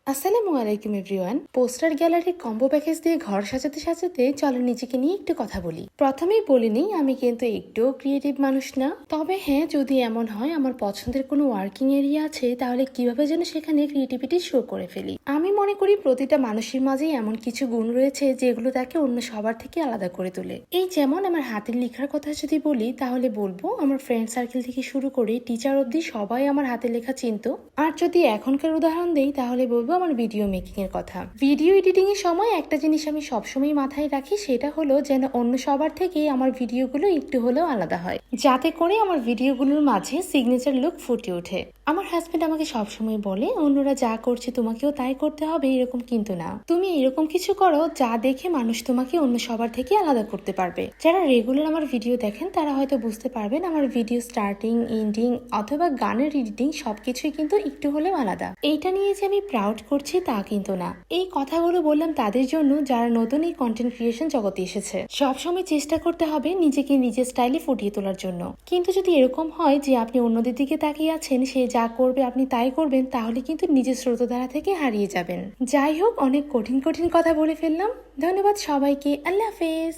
আসসালামু আলাইকুম everyone. Poster গ্যালারির কম্বো প্যাকেজ দিয়ে ঘর সাজাতে সাজাতে চলো নিজেকে নিয়ে একটু কথা বলি। প্রথমেই বলে নিই, আমি কিন্তু একটুও ক্রিয়েটিভ মানুষ না। তবে হ্যাঁ, যদি এমন হয় আমার পছন্দের কোনো ওয়ার্কিং এরিয়া আছে, তাহলে কিভাবে যেন সেখানে ক্রিয়েটিভিটি শো করে ফেলি। আমি মনে করি প্রতিটা মানুষের মাঝেই এমন কিছু গুণ রয়েছে যেগুলো তাকে অন্য সবার থেকে আলাদা করে তোলে। এই যেমন আমার হাতের লেখার কথা যদি বলি, তাহলে বলবো আমার ফ্রেন্ড সার্কেল থেকে শুরু করে টিচার অবধি সবাই আমার হাতের লেখা চিনতো। আর যদি এখনকার উদাহরণ দেই, তাহলে বলবো আমার ভিডিও মেকিং এর কথা। ভিডিও এডিটিং এর সময় একটা জিনিস আমি সবসময় মাথায় রাখি, সেটা হলো যেন অন্য সবার থেকে আমার ভিডিওগুলো একটু হলেও আলাদা হয়, যাতে করে আমার ভিডিওগুলোর মাঝে সিগনেচার লুক ফুটে ওঠে। আমার হাজবেন্ড আমাকে সবসময় বলে, অন্যরা যা করছে তোমাকেও তাই করতে হবে, এরকম কিন্তু না। তুমি এরকম কিছু করো যা দেখে মানুষ তোমাকে অন্য সবার থেকে আলাদা করতে পারবে। যারা রেগুলার আমার ভিডিও দেখেন তারা হয়তো বুঝতে পারবেন আমার ভিডিও স্টার্টিং, এন্ডিং অথবা গানের এডিটিং সবকিছুই কিন্তু একটু হলেও আলাদা। এইটা নিয়ে যে আমি প্রাউড করছি তা কিন্তু না। এই কথাগুলো বললাম তাদের জন্য যারা নতুন এই কন্টেন্ট ক্রিয়েশন জগতে এসেছে। সবসময় চেষ্টা করতে হবে নিজেকে নিজের স্টাইলে ফুটিয়ে তোলার জন্য। কিন্তু যদি এরকম হয় যে আপনি অন্যদের দিকে তাকিয়ে আছেন, সে যা করবে আপনি তাই করবেন, তাহলে কিন্তু নিজের স্রোতধারা থেকে হারিয়ে যাবেন। যাই হোক, অনেক কঠিন কঠিন কথা বলে ফেললাম। ধন্যবাদ সবাইকে। আল্লাহ হাফেজ।